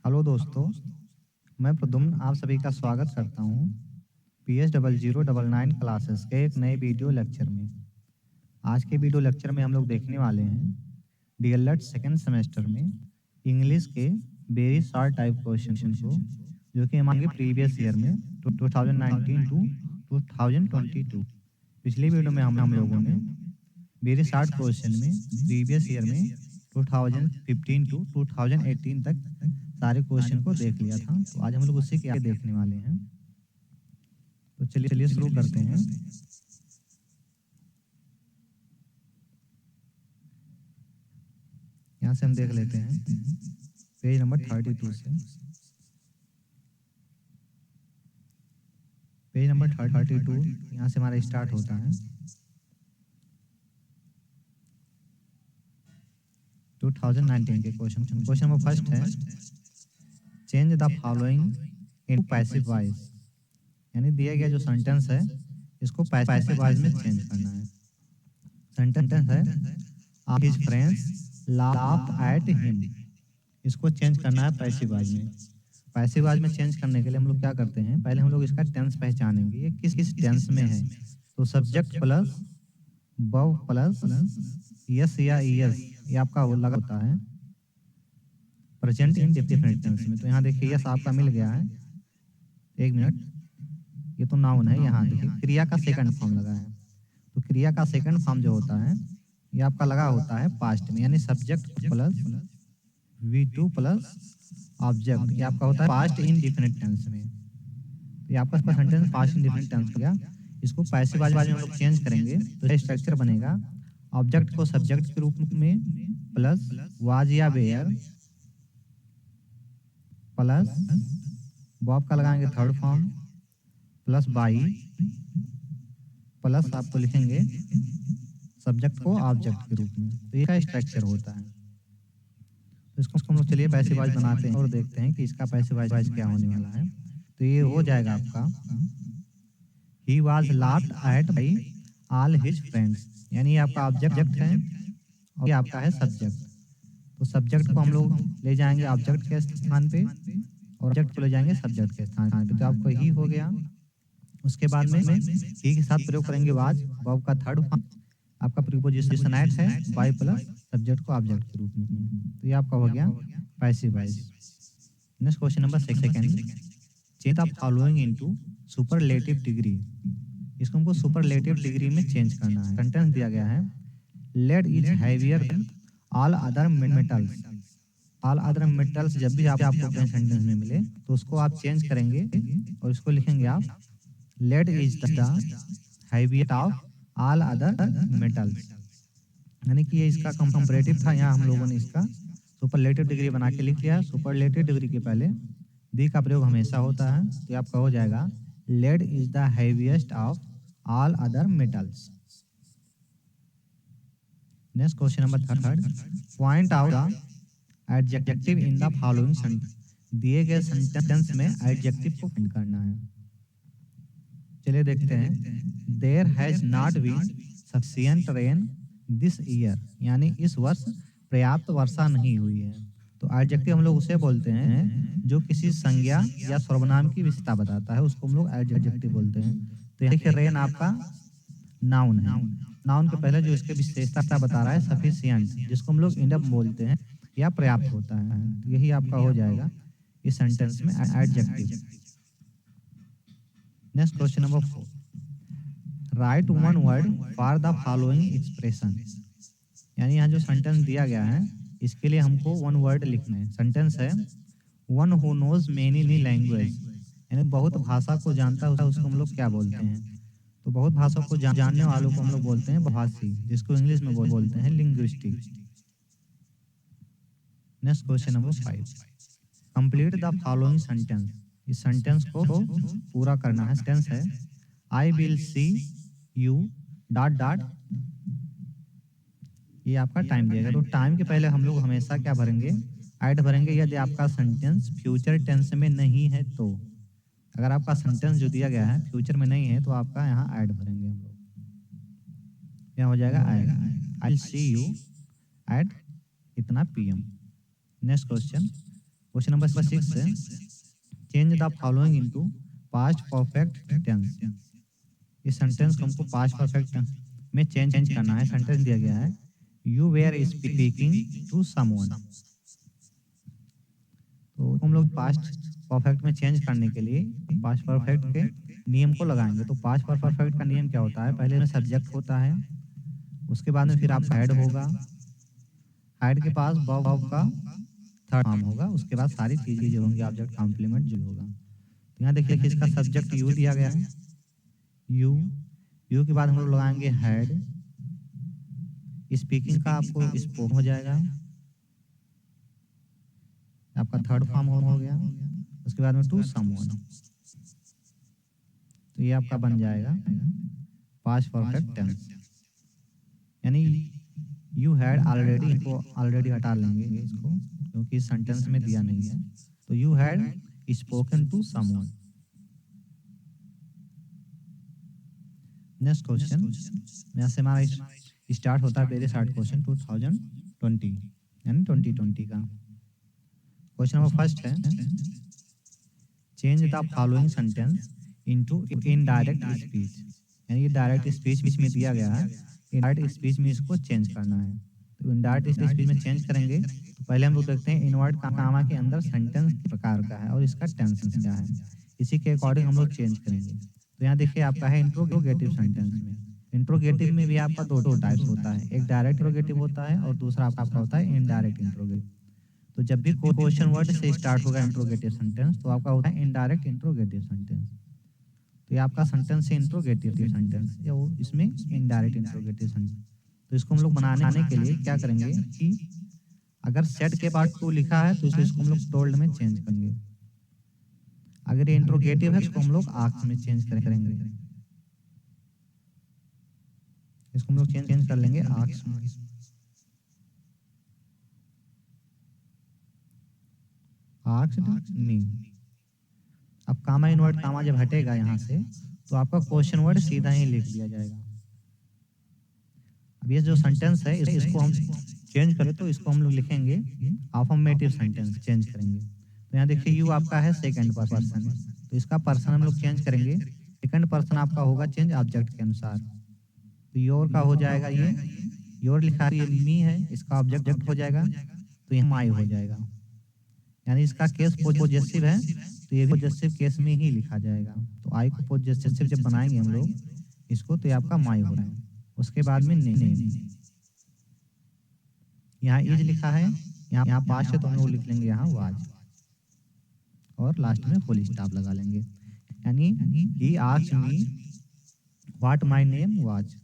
Hello दोस्तों, मैं प्रद्युम्न आप सभी का स्वागत करता हूँ PS0099 क्लासेस के एक नए वीडियो लेक्चर में। आज के वीडियो लेक्चर में हम लोग देखने वाले हैं डीएलएड सेकेंड सेमेस्टर में इंग्लिश के वेरी शॉर्ट टाइप क्वेश्चन को, जो कि हमारे प्रीवियस ईयर में 2019 टू 2022। पिछले वीडियो में हम लोगों ने वेरी शॉर्ट क्वेश्चन में प्रीवियस ईयर में 2015 टू 2018 तक सारे क्वेश्चन को देख लिया था। तो आज हम लोग उसी के आगे देखने वाले हैं। तो चलिए शुरू करते हैं। यहाँ से हम देख लेते हैं पेज नंबर 32 से। पेज नंबर 32 यहाँ से हमारा स्टार्ट होता है। 2019 के क्वेश्चन नंबर फर्स्ट है, change the following in passive voice. यानी दिया गया जो सेंटेंस है इसको पैसिव वॉइस में चेंज करना है। सेंटेंस है his friends laugh at him. इसको चेंज करना है पैसिव वॉइस में। पैसिव वॉइस में चेंज करने के लिए हम लोग क्या करते हैं, पहले हम लोग इसका टेंस पहचानेंगे, ये किस किस टेंस में है। तो subject plus verb plus yes या ईएस, ये आपका वो लगा होता है प्रेजेंट इंडेफिनिट टेंस में। तो यहाँ देखिए यस आपका मिल गया है। एक मिनट, ये तो नाउन है। यहाँ देखिए क्रिया का सेकंड फॉर्म लगा है। तो क्रिया का सेकंड फॉर्म जो होता है ये आपका लगा होता है पास्ट में, यानी subject plus V2 plus object. ये आपका होता है पास्ट इंडेफिनिट टेंस में। तो ये आपका सेंटेंस पास्ट इंडेफिनिट टेंस हो गया। इसको पैसिव वॉइस में हम लोग चेंज करेंगे तो स्ट्रक्चर बनेगा ऑब्जेक्ट को सब्जेक्ट के रूप में प्लस वाज या वेयर प्लस वर्ब का लगाएंगे third form plus by plus आपको लिखेंगे सब्जेक्ट को ऑब्जेक्ट के रूप में। तो ये का स्ट्रक्चर होता है। तो इसको हम लोग चलिए पैसिव वॉइस बनाते हैं और देखते हैं कि इसका पैसिव वॉइस क्या होने वाला है। तो ये हो जाएगा आपका he was laughed eight by all his friends. यानी ये आपका ऑब्जेक्ट है और ये आपका है सब्जेक्ट। तो सब्जेक्ट को हम लोग ले जाएंगे ऑब्जेक्ट के स्थान पे और ऑब्जेक्ट को ले जाएंगे सब्जेक्ट के स्थान पे। तो आपको ही हो गया। उसके बाद में ही के साथ प्रयोग करेंगे वाज, वर्ब का थर्ड फॉर्म आपका प्रीपोजिशन एट है बाय प्लस सब्जेक्ट को ऑब्जेक्ट के रूप में। तो ये आपका हो गया passive voice. Next question number second, change the following into superlative degree. इसको हमको सुपरलेटिव डिग्री में चेंज करना है। सेंटेंस दिया गया है lead is heavier than all other metals. All other metals जब भी आपको कहीं सेंटेंस में मिले तो उसको आप चेंज करेंगे और इसको लिखेंगे आप lead is the heavier of all other metals. यानी कि ये इसका कंपैरेटिव था। यहाँ हम लोगों ने इसका सुपरलेटिव डिग्री बना के लिख लिया। सुपरलेटिव डिग्री के पहले दी का प्रयोग हमेशा होता है। तो आपका हो जाएगा lead is the heaviest of all other metals. Next question number third, point out the adjective in the following sentence. दिए गए सेंटेंस में एडजेक्टिव को फाइंड करना है। चलिए देखते हैं there has not been sufficient rain this year. यानी इस वर्ष पर्याप्त वर्षा नहीं हुई है। तो एडजेक्टिव हम लोग उसे बोलते हैं जो किसी संज्ञा या सर्वनाम की विशेषता बताता है, उसको हम लोग एडजेक्टिव बोलते हैं। तो देखिए रेन आपका नाउन है। नाउन के पहले जो इसके विशेषता बता रहा है सफिशिएंट, जिसको हम लोग इनफ बोलते हैं या पर्याप्त होता है। तो यही आपका हो जाएगा इस सेंटेंस में adjective. Next question number 4, right one word for the following expression. यानी यहाँ जो सेंटेंस दिया गया है इसके लिए हमको वन वर्ड लिखना है। सेंटेंस है one who knows many language. यानी बहुत भाषा को जानता है उसको हम लोग क्या बोलते हैं। तो बहुत भाषा को जानने वालों को हम लोग बोलते हैं भाषी, जिसको इंग्लिश में बोलते हैं linguistic. Next question number 5, complete the following sentence. इस सेंटेंस को पूरा करना है। सेंटेंस है आई will see U dot dot. ये आपका टाइम दिएगा। तो टाइम के पहले हम लोग हमेशा क्या भरेंगे, ऐड भरेंगे। यदि आपका सेंटेंस फ्यूचर टेंस में नहीं है तो, अगर आपका सेंटेंस जो दिया गया है फ्यूचर में नहीं है तो आपका यहाँ ऐड भरेंगे हम लोग। यहाँ हो जाएगा add, I will see you at इतना PM। Next question, question number 6 है, change the following into past perfect tense. इस सेंटेंस को हमको पास्ट परफेक्ट में चेंज करना है। सेंटेंस दिया गया है, you were speaking to someone. तो हम लोग पास्ट परफेक्ट में चेंज करने के लिए पास्ट परफेक्ट के नियम को लगाएंगे। तो पास्ट परफेक्ट का नियम क्या होता है, पहले में सब्जेक्ट होता है, उसके बाद में फिर आपका हेड होगा, हेड के पास वर्ब का थर्ड फॉर्म होगा, उसके बाद सारी चीजें जो होंगी ऑब्जेक्ट कॉम्प्लीमेंट जो होगा। तो यहाँ देखिए कि इसका सब्जेक्ट यू दिया गया है, यू, यू के बाद हम लोग लगाएंगे हेड, स्पीकिंग का आपको स्पोक हो जाएगा, आपका थर्ड फॉर्म हो गया, उसके बाद में टू समवन। तो ये आपका बन जाएगा पास्ट परफेक्ट टेंस। यानी यू हैड ऑलरेडी, इनको ऑलरेडी हटा लेंगे इसको, क्योंकि सेंटेंस में दिया नहीं है। तो you had spoken to someone. Next question, यहाँ से हमारा स्टार्ट होता है वेरी शॉर्ट क्वेश्चन 2020 यानी 2020 का। क्वेश्चन नंबर फर्स्ट है, change the following sentence into indirect speech. यानी ये डायरेक्ट स्पीच में दिया गया है, इनडायरेक्ट स्पीच में इसको चेंज करना है। तो इनडायरेक्ट स्पीच में चेंज करेंगे तो पहले हम लोग देखते हैं इनवर्ट कामा के अंदर सेंटेंस प्रकार का है और इसका टेंस क्या है, इसी के अकॉर्डिंग हम लोग चेंज करेंगे। तो यहाँ देखिए आपका है इंट्रोगेटिव सेंटेंस में। इंट्रोगेटिव में भी आपका दो टाइप्स होता है, एक डायरेक्ट इंट्रोगेटिव होता है और दूसरा आपका होता है इनडायरेक्ट इंट्रोगेटिव। तो जब भी क्वेश्चन वर्ड से स्टार्ट होगा इंट्रोगेटिव सेंटेंस तो आपका होता है इनडायरेक्ट इंट्रोगेटिव सेंटेंस। तो ये आपका सेंटेंस है इंट्रोगेटिव सेंटेंस या वो इसमें इनडायरेक्ट इंट्रोगेटिव सेंटेंस। तो इसको हम लोग बनाने के लिए क्या करेंगे कि अगर सेट के बाद टू लिखा है तो इसको हम लोग टोल्ड में चेंज करेंगे। अगर ये इंट्रोगेटिव है तो इसको हम लोग आस्क में चेंज करेंगे। इसको हम लोग चेंज कर लेंगे आस्क में। Asked me. अब कामा इनवर्ट कामा जब हटेगा यहाँ से तो आपका क्वेश्चन वर्ड सीधा ही लिख दिया जाएगा। अब ये जो सेंटेंस है इसको हम चेंज करें तो इसको हम लोग लिखेंगे अफर्मेटिव सेंटेंस, चेंज करेंगे। तो यहाँ देखिए यू आपका है सेकंड पर्सन, तो इसका पर्सन हम लोग चेंज करेंगे, सेकंड पर्सन आपका होगा चेंज ऑब्जेक्ट के अनुसार। तो योर का हो जाएगा ये, योर लिखा है, ये मी है, इसका ऑब्जेक्ट हो जाएगा तो ये माई हो जाएगा। यानी इसका केस पॉजिटिव है तो ये भी पॉजिटिव केस में ही लिखा जाएगा। तो आई को पॉजिटिव जब बनाएंगे हम लोग इसको तो ये आपका माई हो रहा है। उसके बाद में नेम, यहाँ इज लिखा है, यहाँ पास्ट है तो हम लोग लिख लेंगे यहाँ वाज और लास्ट में फुल स्टॉप लगा लेंगे। यानी he asked me what my name was,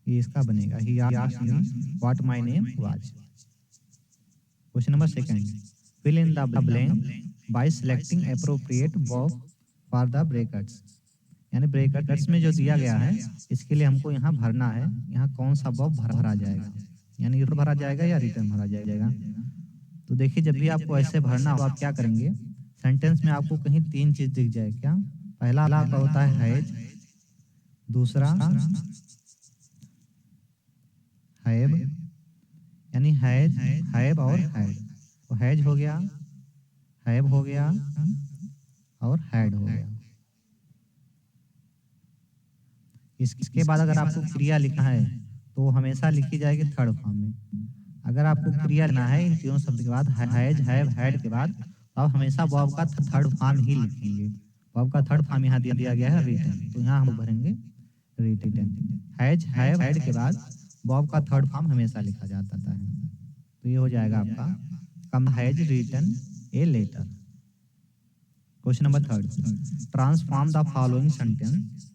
ये इसका बनेगा he asked me what my name was. Question number second, fill in the blank by selecting appropriate verb for the brackets. यानी brackets में जो दिया गया है इसके लिए हमको यहाँ भरना है, यहाँ कौन सा वर्ब भरा जाएगा, यानी भरा जाएगा या रिटर्न भरा जाएगा। तो देखिए जब भी आपको ऐसे भरना हो आप क्या करेंगे, सेंटेंस में आपको कहीं तीन चीज दिख जाए क्या, पहला आपका होता है हैज, दूसरा हैव, यानी हैज, हैव और हैड। तो हैज हो गया, हैव हो गया और हैड हो गया। इसके बाद अगर आपको क्रिया लिखना है तो हमेशा लिखी जाएगी थर्ड फॉर्म में। अगर आपको क्रिया लेना है इन तीनों शब्द के बाद हैज, हैव, हैड के बाद तो आप हमेशा वर्ब का थर्ड फॉर्म ही लिखेंगे। वर्ब का थर्ड फॉर्म यहाँ दिया गया है रिटन, तो यहाँ हम भरेंगे रिटन। हैज, हैव, हैड के बाद वर्ब का थर्ड फॉर्म हमेशा लिखा जाता है। तो ये हो जाएगा आपका कम has written a letter. Question number third, transform the following sentence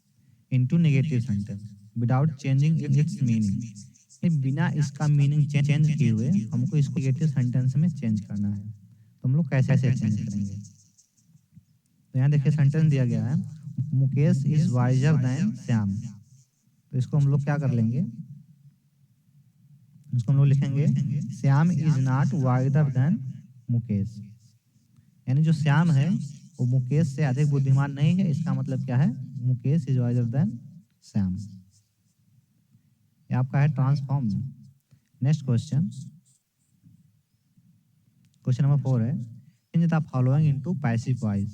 into negative sentence without changing its meaning. बिना इसका मीनिंग चेंज किए हुए हमको इसको नेगेटिव सेंटेंस में चेंज करना है। तो हम लोग कैसे चेंज करेंगे, तो यहाँ देखिए सेंटेंस दिया गया है Mukesh is visor then Shyam. तो इसको हम लोग क्या कर लेंगे, इसको हम लोग लिखेंगे Shyam is not visor then Mukesh. यानी जो श्याम है वो मुकेश से अधिक बुद्धिमान नहीं है, इसका मतलब क्या है, Mukesh is visor then Shyam. ये आपका है transform. Next question, question number 4 है, change the following into passive voice.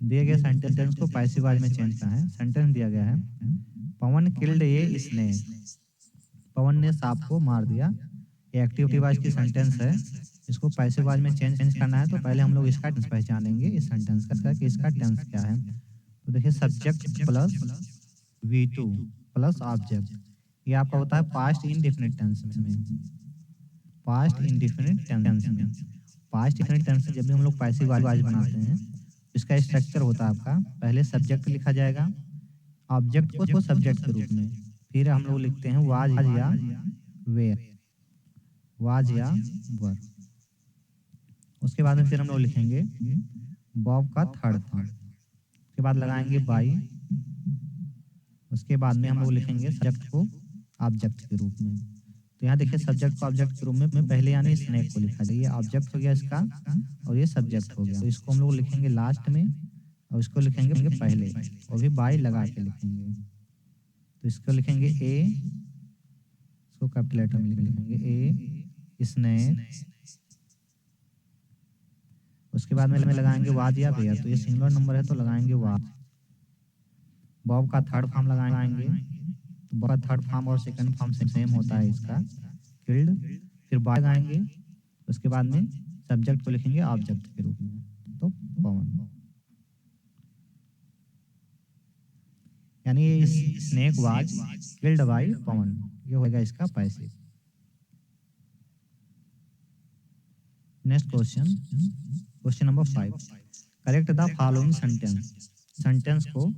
दिए गए सेंटेंस को पैसिव वॉइस में चेंज करना है। सेंटेंस दिया गया है, पवन किल्ड ए स्नेक। पवन ने सांप को मार दिया। ये एक्टिव वॉइस की सेंटेंस है। इसको पैसिव वॉइस में चेंज करना है तो पहले हम लोग इसका टेंस पहचानेंगे, इस सेंटेंस का कि इसका टेंस क्या है। तो देखिए, subject plus V2 plus object, ये आपका होता है पास्ट इंडेफिनिट टेंस में। पास्ट इंडेफिनिट टेंस में, पास्ट इंडेफिनिट टेंस में जब भी हम लोग पैसिव वॉइस बनाते हैं, इसका स्ट्रक्चर होता है आपका, पहले सब्जेक्ट लिखा जाएगा, ऑब्जेक्ट को सब्जेक्ट के रूप में, फिर हम लोग लिखते हैं वाज या वेयर, वाज या वर। उसके बाद में फिर हम लोग लिखेंगे बॉब का थर्ड फॉर्म, उसके बाद लगाएंगे बाई, उसके बाद में हम लोग लिखेंगे सब्जेक्ट को ऑब्जेक्ट के रूप में। तो यहाँ देखिए, सब्जेक्ट को ऑब्जेक्ट के रूप में पहले यानी स्नेक को लिखा जाए, ये ऑब्जेक्ट हो गया इसका और ये सब्जेक्ट हो गया। तो इसको हम लोग लिखेंगे लास्ट में और इसको लिखेंगे पहले, और भी बाई लगा के लिखेंगे। तो इसको लिखेंगे ए, इसको कैपिटल लेटर में लिखेंगे ए स्नेक। उसके बाद में लगाएंगे वाज या वेयर, तो ये सिंगुलर नंबर है तो लगाएंगे वाज। बॉब का थर्ड फॉर्म लगाएंगे, तो बॉब का थर्ड फॉर्म और सेकंड फॉर्म सेम होता है इसका, किल्ड। फिर बाय लगाएंगे, उसके बाद में सब्जेक्ट को लिखेंगे ऑब्जेक्ट के रूप में, तो पवन। यानी स्नेक वाज किल्ड बाय पवन, ये होगा इसका passive. Next question, question number 5, correct the following sentence. Sentence को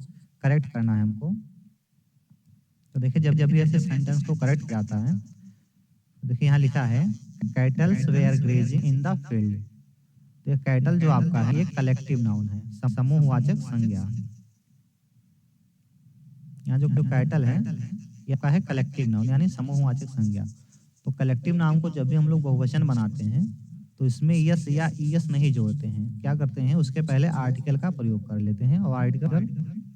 करेक्ट करना है हमको। तो देखिए, जब भी ऐसे सेंटेंस को करेक्ट जाता है, तो देखिए यहाँ लिखा है cattles were grazing in the field. तो ये कैटल जो आपका है, ये कलेक्टिव नाउन है, समूहवाचक संज्ञा। यहाँ जो कैटल है ये आपका है कलेक्टिव नाउन यानी समूहवाचक संज्ञा। तो कलेक्टिव नाउन को जब भी हम लोग बहुवचन बनाते हैं तो इसमें यस या ईएस नहीं जोड़ते हैं, क्या करते हैं, उसके पहले आर्टिकल का प्रयोग कर लेते हैं और आर्टिकल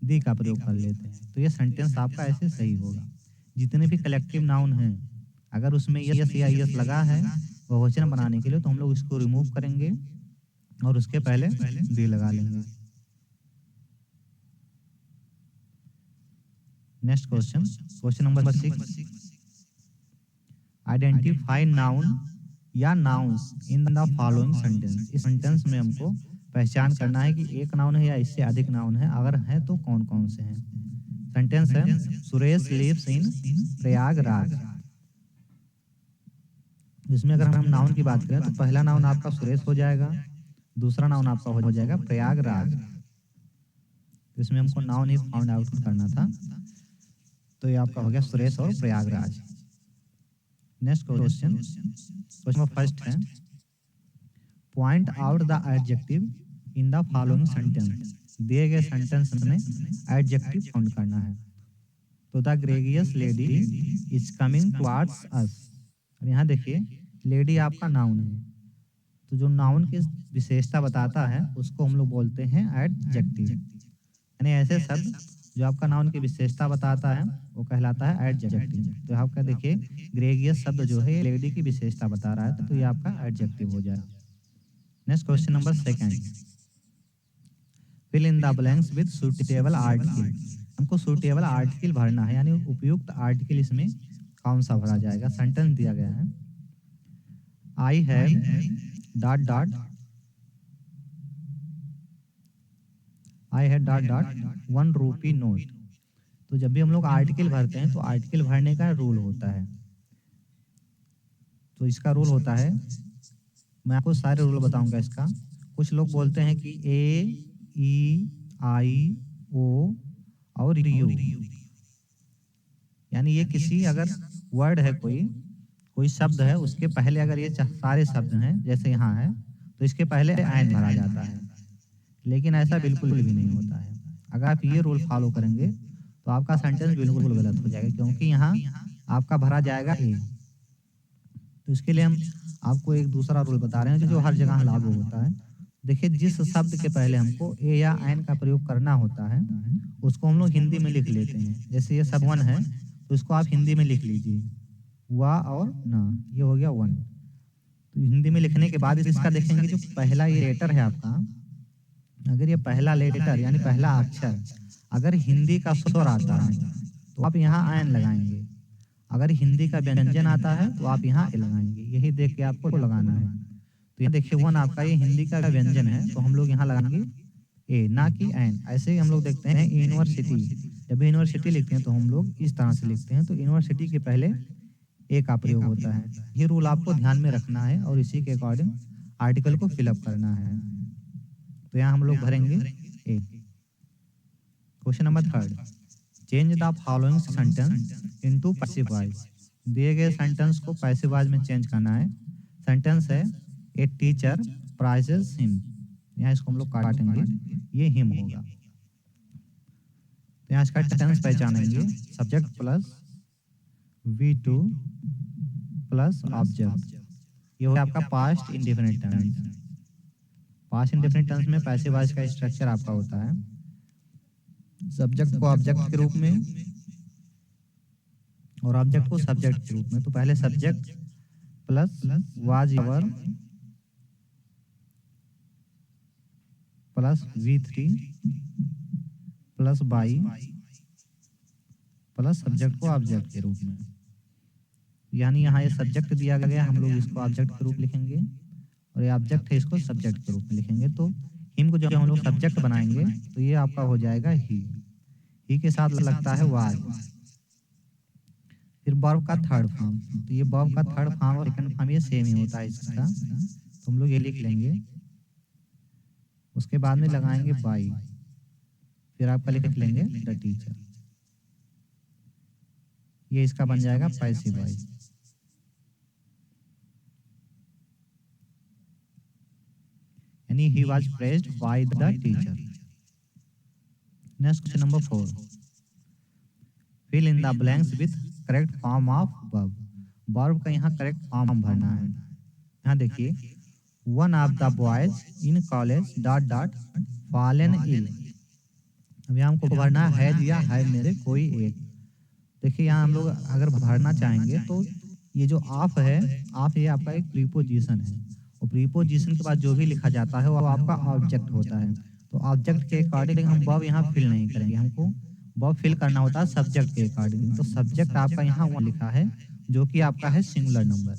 दी का प्रयोग कर लेते हैं। तो ये सेंटेंस आपका ऐसे सही होगा। जितने भी कलेक्टिव नाउन हैं, अगर उसमें यस या ईएस लगा है बहुवचन बनाने के लिए, तो हम लोग इसको रिमूव करेंगे और उसके पहले दी लगा लेंगे। Next question, question number 6, identify noun या nouns in the following sentence. इस सेंटेंस में हमको पहचान करना है कि एक नाउन है या इससे अधिक नाउन है, अगर है तो कौन कौन से हैं। सेंटेंस है, सुरेश लिव्स इन प्रयागराज। इसमें अगर हम नाउन की बात करें तो पहला नाउन आपका सुरेश हो जाएगा, दूसरा नाउन आपका हो जाएगा प्रयागराज। इसमें हमको नाउन ही फाउंड आउट करना था, तो ये आपका हो गया सुरेश और Prayagraj. Next question, question number first है, point out the adjective in the following sentence. दिए गए सेंटेंस में एडजेक्टिव फाउंड करना है। तो the gregarious lady is coming towards us. अब यहाँ देखिए, लेडी आपका नाउन है, तो जो नाउन की विशेषता बताता है उसको हम लोग बोलते हैं एडजेक्टिव। यानी ऐसे शब्द जो आपका नाउन की विशेषता बताता है वो कहलाता है एडजेक्टिव। तो आपका देखिए, ग्रेगियस शब्द जो है लेडी की विशेषता बता रहा है, तो ये आपका एडजेक्टिव हो जाएगा। Next question number 2, fill in the blanks with suitable article. हमको सूटेबल आर्टिकल भरना है, यानी उपयुक्त आर्टिकल इसमें कौन सा भरा जाएगा। सेंटेंस दिया गया है, I have dot dot, I have dot dot 1 rupee note. तो जब भी हम लोग आर्टिकल भरते हैं तो आर्टिकल भरने का रूल होता है। तो इसका रूल होता है, मैं आपको सारे रूल बताऊंगा इसका। कुछ लोग बोलते हैं कि ए, ई, आई, ओ और यू, यानी ये किसी अगर वर्ड है, कोई शब्द है, उसके पहले अगर ये सारे शब्द हैं जैसे यहाँ है, तो इसके पहले एन भरा जाता है। लेकिन ऐसा बिल्कुल भी नहीं होता है। अगर आप ये रूल फॉलो करेंगे तो आपका सेंटेंस बिल्कुल गलत हो जाएगा, क्योंकि यहाँ आपका भरा जाएगा ए। तो इसके लिए हम आपको एक दूसरा रूल बता रहे हैं जो हर जगह लागू होता है। देखिए, जिस शब्द के पहले हमको ए या एन का प्रयोग करना होता है उसको हम लोग हिंदी में लिख लेते हैं। जैसे ये सब वन है तो इसको आप हिंदी में लिख लीजिए, वा और ना, ये हो गया वन। तो हिंदी में लिखने के बाद इसका देखेंगे जो पहला ये लेटर है आपका, अगर ये पहला लेटर यानी पहला अक्षर अगर हिंदी का स्वर आता है तो आप यहाँ एन लगाएंगे, अगर हिंदी का व्यंजन आता है तो आप यहाँ ए लगाएंगे, यही देख के आपको लगाना है। तो यहाँ देखिए वन आपका ये हिंदी का व्यंजन है तो हम लोग यहाँ लगाएंगे ए, ना कि एन। ऐसे ही हम लोग देखते हैं यूनिवर्सिटी, जब भी यूनिवर्सिटी लिखते हैं तो हम लोग इस तरह से लिखते हैं, तो यूनिवर्सिटी के पहले ए का प्रयोग होता है। ये रूल आपको ध्यान में रखना है और इसी के अकॉर्डिंग आर्टिकल को फिलअप करना है। तो यहाँ हम लोग भरेंगे A. Question number 3, change the following sentence into passive voice. दिए गए सेंटेंस को पैसिव वॉइस में चेंज करना है। सेंटेंस है ए टीचर प्राइजेस हिम, यहाँ इसको हम लोग काटेंगे, ये हिम होगा। तो यहाँ इसका टेंस पहचानेंगे, subject plus V2 plus object, ये हो आपका past indefinite tense. Past indefinite tense में पैसिव वॉइस का स्ट्रक्चर आपका होता है सब्जेक्ट को ऑब्जेक्ट के रूप में और ऑब्जेक्ट को सब्जेक्ट के रूप में। तो पहले subject plus was were plus V3 plus by plus subject को ऑब्जेक्ट के रूप में, यानी यहाँ ये सब्जेक्ट दिया गया, हम लोग इसको ऑब्जेक्ट के रूप लिखेंगे और ये ऑब्जेक्ट है इसको सब्जेक्ट के रूप में लिखेंगे। तो हिम को जब हम लोग सब्जेक्ट बनाएंगे तो ये आपका हो जाएगा ही के साथ लगता है वाज। फिर वर्ब का थर्ड फॉर्म, तो ये वर्ब का थर्ड फॉर्म और सेकंड फॉर्म ये सेम ही होता है इसका, तो हम लोग ये लिख लेंगे। उसके बाद में लगाएंगे बाई, फिर आपका लिख लेंगे द टीचर, ये इसका बन जाएगा पैसिव वॉइस। यानी he was praised by the teacher. Next question number 4, fill in the blanks with correct form of verb. Verb का यहाँ करेक्ट फॉर्म भरना है। यहाँ देखिए, one of the boys in college dot dot fallen ill. अब यहाँ हमको भरना है या है मेरे कोई एक। देखिए यहाँ हम लोग अगर भरना चाहेंगे तो ये जो ऑफ है, ऑफ ये आपका एक प्रीपोजिशन है और प्रीपोजिशन के बाद जो भी लिखा जाता है वो आपका ऑब्जेक्ट होता है। तो ऑब्जेक्ट के अकॉर्डिंग हम वर्ब यहाँ फिल नहीं करेंगे, हमको वर्ब फिल करना होता है सब्जेक्ट के अकॉर्डिंग। तो सब्जेक्ट आपका यहाँ वो लिखा है जो कि आपका है सिंगुलर नंबर,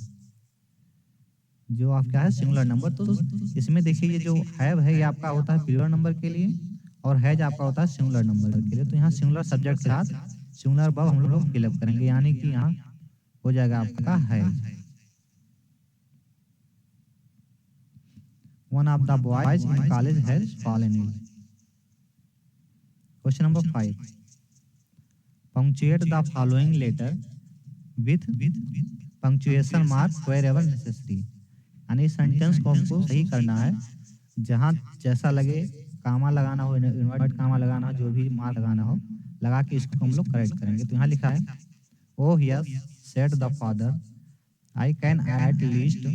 जो आपका है सिंगुलर नंबर। तो इसमें देखिए ये जो हैव है ये आपका होता है प्लूरल नंबर के लिए और हैज आपका होता है सिंगुलर नंबर के लिए। तो यहाँ सिंगुलर सब्जेक्ट के साथ सिंगुलर वर्ब हम लोग फिलअप करेंगे, यानी कि यहाँ हो जाएगा आपका has. One of the boys in college has fallen ill. Question number 5, punctuate the following letter with punctuation mark wherever necessary. यानी सेंटेंस को हमको सही करना है, जहाँ जैसा लगे कामा लगाना हो, इन्वर्टेड कामा लगाना हो, जो भी मार्क लगाना हो लगा के इसको हम लोग करेक्ट करेंगे। तो यहाँ लिखा है oh yes said the father, I can at least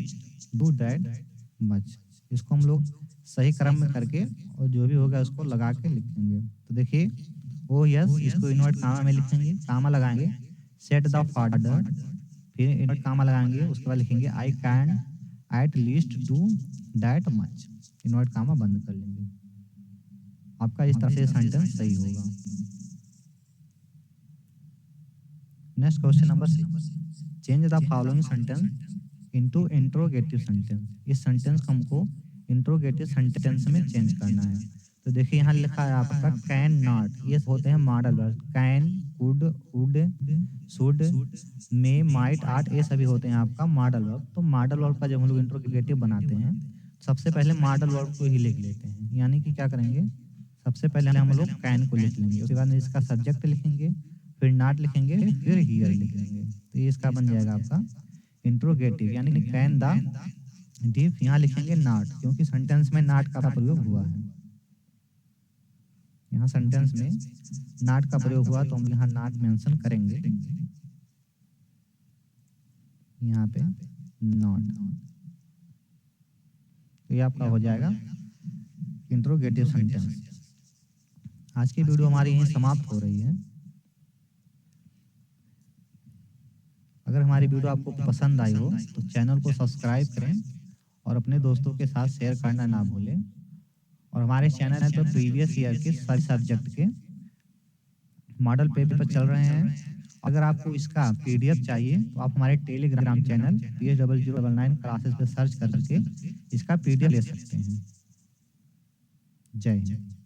do that much. इसको हम लोग सही क्रम में करके और जो भी होगा उसको लगा के लिखेंगे। तो देखिए ओह यस, इसको इन्वर्ट कामा में लिखेंगे, कामा लगाएंगे, सेड द फादर, फिर इन्वर्ट कामा लगाएंगे, उसके बाद लिखेंगे I can at least do that much, invert comma बंद कर लेंगे। आपका इस तरह से सेंटेंस सही होगा। Next question number 6, change the following sentence into interrogative sentence. इस सेंटेंस को हमको इंट्रोगेटिव सेंटेंस में चेंज करना है। तो देखिए यहाँ लिखा है आपका कैन नॉट, ये होते हैं modal verb. Can, could, would, should, may, might, art, ये सभी होते हैं आपका मॉडल वर्ब। तो मॉडल वर्ब का जब हम लोग इंट्रोगेटिव बनाते हैं सबसे पहले मॉडल वर्ब को ही लिख लेते हैं, यानी कि क्या करेंगे, सबसे पहले हम लोग कैन को लिख लेंगे, उसके बाद इसका सब्जेक्ट लिखेंगे, फिर नॉट लिखेंगे, फिर हियर लिखेंगे। तो ये इसका बन जाएगा आपका इंट्रोगेटिव, यानी कि कैन द डीफ। यहाँ लिखेंगे नॉट, क्योंकि सेंटेंस में नॉट का प्रयोग हुआ है। यहाँ सेंटेंस में नॉट का प्रयोग हुआ तो हम यहाँ नॉट मेंशन करेंगे, यहाँ पे नॉट। तो ये आपका हो जाएगा इंट्रोगेटिव सेंटेंस। आज की वीडियो हमारी यहीं समाप्त हो रही है। अगर हमारी वीडियो आपको पसंद आई हो तो चैनल को सब्सक्राइब करें और अपने दोस्तों के साथ शेयर करना ना भूलें। और हमारे चैनल पर प्रीवियस ईयर के सभी सब्जेक्ट के मॉडल पेपर चल रहे हैं। अगर आपको इसका पीडीएफ चाहिए तो आप हमारे टेलीग्राम चैनल PH0099 क्लासेस पे सर्च करके इसका पीडीएफ ले सकते हैं। जय हिंद।